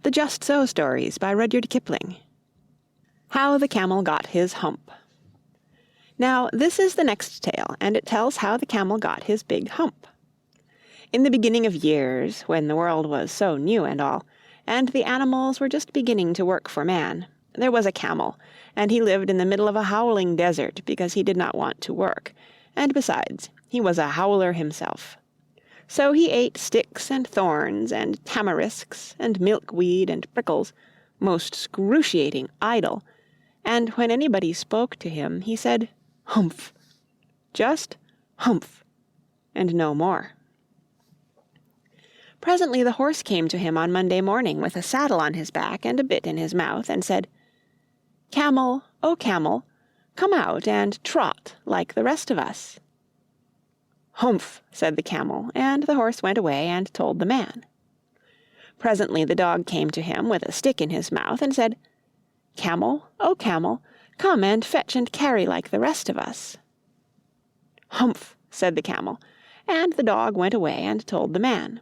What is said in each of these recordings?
the Just So stories by Rudyard Kipling. How the Camel Got His Hump. Now, this is the next tale, and it tells how the camel got his big hump. In the beginning of years, when the world was so new and all, and the animals were just beginning to work for man, there was a camel, and he lived in the middle of a howling desert because he did not want to work, and besides, he was a howler himself. So he ate sticks and thorns and tamarisks and milkweed and prickles, most excruciating idle, and when anybody spoke to him, he said, "Humph," just "humph," and no more. Presently the horse came to him on Monday morning with a saddle on his back and a bit in his mouth, and said, "Camel, O camel, come out and trot like the rest of us." "Humph," said the camel, and the horse went away and told the man. Presently the dog came to him with a stick in his mouth, and said, "Camel, O camel, come and fetch and carry like the rest of us." "Humph," said the camel, and the dog went away and told the man.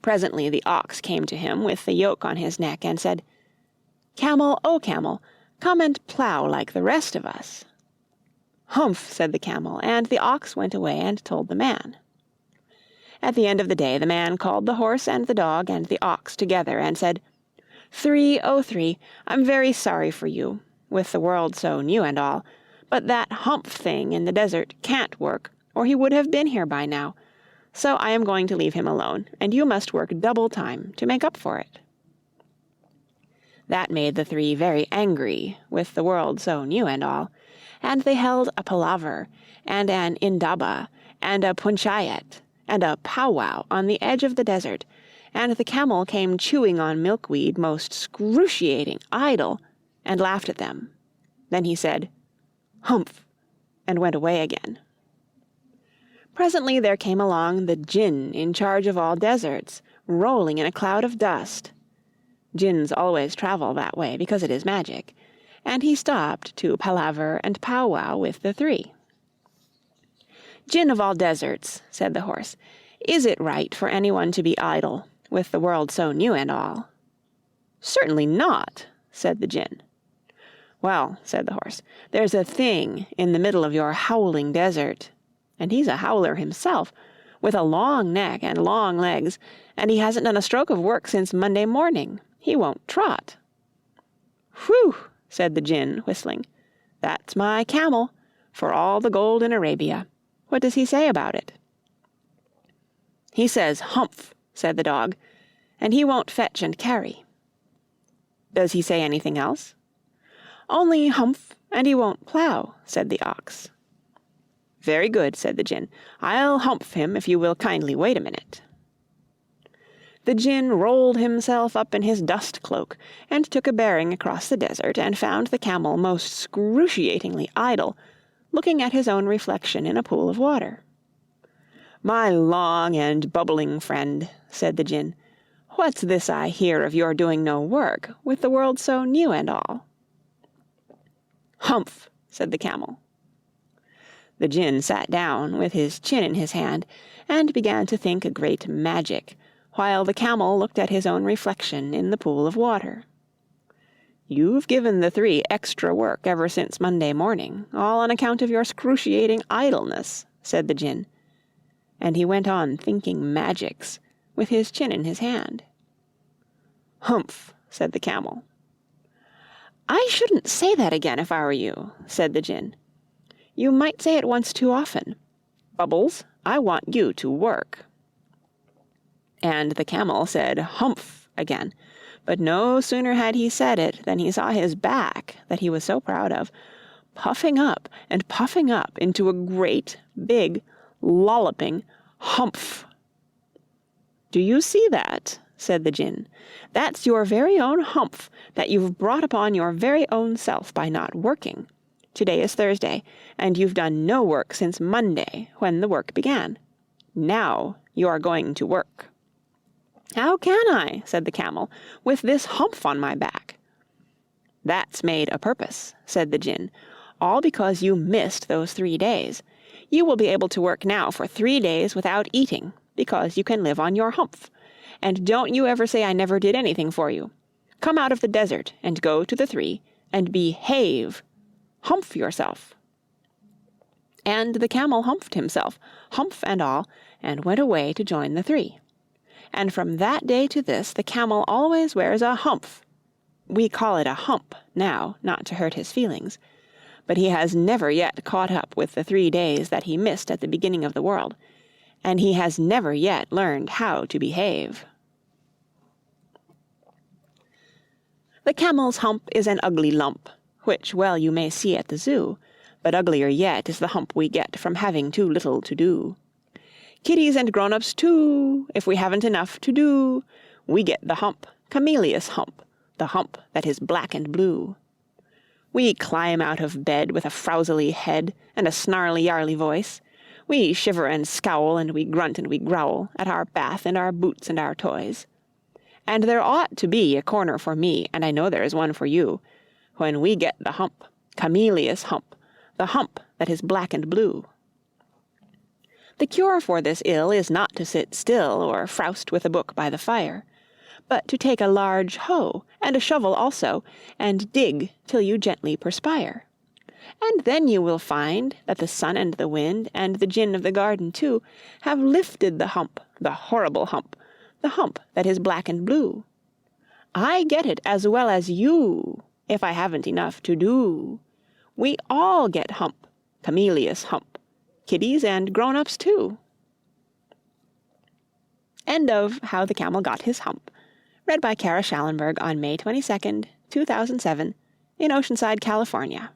Presently the ox came to him with the yoke on his neck, and said, "Camel, O camel, come and plough like the rest of us." "Humph," said the camel, and the ox went away and told the man. At the end of the day the man called the horse and the dog and the ox together, and said, "Three, O three, I'm very sorry for you, with the world so new and all, but that Humph thing in the desert can't work, or he would have been here by now, so I am going to leave him alone, and you must work double time to make up for it." That made the three very angry, with the world so new and all, and they held a palaver, and an indaba, and a punchayat, and a powwow on the edge of the desert, and the camel came chewing on milkweed most excruciating idle, and laughed at them. Then he said, "Humph," and went away again. Presently there came along the Jinn in charge of all deserts, rolling in a cloud of dust. Jinns always travel that way because it is magic, and he stopped to palaver and powwow with the three. "Jinn of all deserts," said the horse, "is it right for anyone to be idle, with the world so new and all?" "Certainly not," said the Jinn. "Well," said the horse, "there's a thing in the middle of your howling desert, and he's a howler himself, with a long neck and long legs, and he hasn't done a stroke of work since Monday morning. He won't trot." "Whew!" said the Jinn, whistling. "That's my camel, for all the gold in Arabia. What does he say about it?" "He says, 'Humph,'" said the dog, "and he won't fetch and carry." "Does he say anything else?" "Only 'Humph,' and he won't plough," said the ox. "Very good," said the Jinn. "I'll humph him if you will kindly wait a minute." The Jinn rolled himself up in his dust cloak, and took a bearing across the desert, and found the camel most excruciatingly idle, looking at his own reflection in a pool of water. "My long and bubbling friend," said the Jinn, "what's this I hear of your doing no work, with the world so new and all?" "Humph," said the camel. The Jinn sat down, with his chin in his hand, and began to think a great magic, while the camel looked at his own reflection in the pool of water. "You've given the three extra work ever since Monday morning, all on account of your excruciating idleness," said the Jinn, and he went on thinking magics, with his chin in his hand. "Humph," said the camel. "I shouldn't say that again if I were you," said the Jinn. "You might say it once too often. Bubbles, I want you to work." And the camel said "Humph" again, but no sooner had he said it than he saw his back, that he was so proud of, puffing up into a great, big, lolloping humph. "Do you see that?" said the Jinn. "That's your very own humph that you've brought upon your very own self by not working. Today is Thursday, and you've done no work since Monday, when the work began. Now you are going to work." "How can I," said the camel, "with this humph on my back?" "That's made a purpose," said the Jinn, "all because you missed those 3 days. You will be able to work now for 3 days without eating, because you can live on your humph, And don't you ever say I never did anything for you. Come out of the desert and go to the 3 and behave. Humph yourself." And the Camel humphed himself, humph and all, and went away to join the 3. And from that day to this the Camel always wears a humph. We call it a hump now, not to hurt his feelings. But he has never yet caught up with the 3 days that he missed at the beginning of the world, and he has never yet learned how to behave. The Camel's hump is an ugly lump, which well you may see at the zoo, but uglier yet is the hump we get from having too little to do. Kiddies and grown-ups too, if we haven't enough to do, we get the hump, Camellia's hump, the hump that is black and blue. We climb out of bed with a frowsily head and a snarly-yarly voice. We shiver and scowl and we grunt and we growl at our bath and our boots and our toys. And there ought to be a corner for me, and I know there is one for you, when we get the hump, Camellia's hump, the hump that is black and blue. The cure for this ill is not to sit still or frowst with a book by the fire, but to take a large hoe, and a shovel also, and dig till you gently perspire. And then you will find that the sun and the wind, and the gin of the garden too, have lifted the hump, the horrible hump, the hump that is black and blue. I get it as well as you, if I haven't enough to do. We all get hump, Camellia's hump, kiddies and grown-ups too. End of How the Camel Got His Hump. Read by Kara Schallenberg on May 22nd, 2007, in Oceanside, California.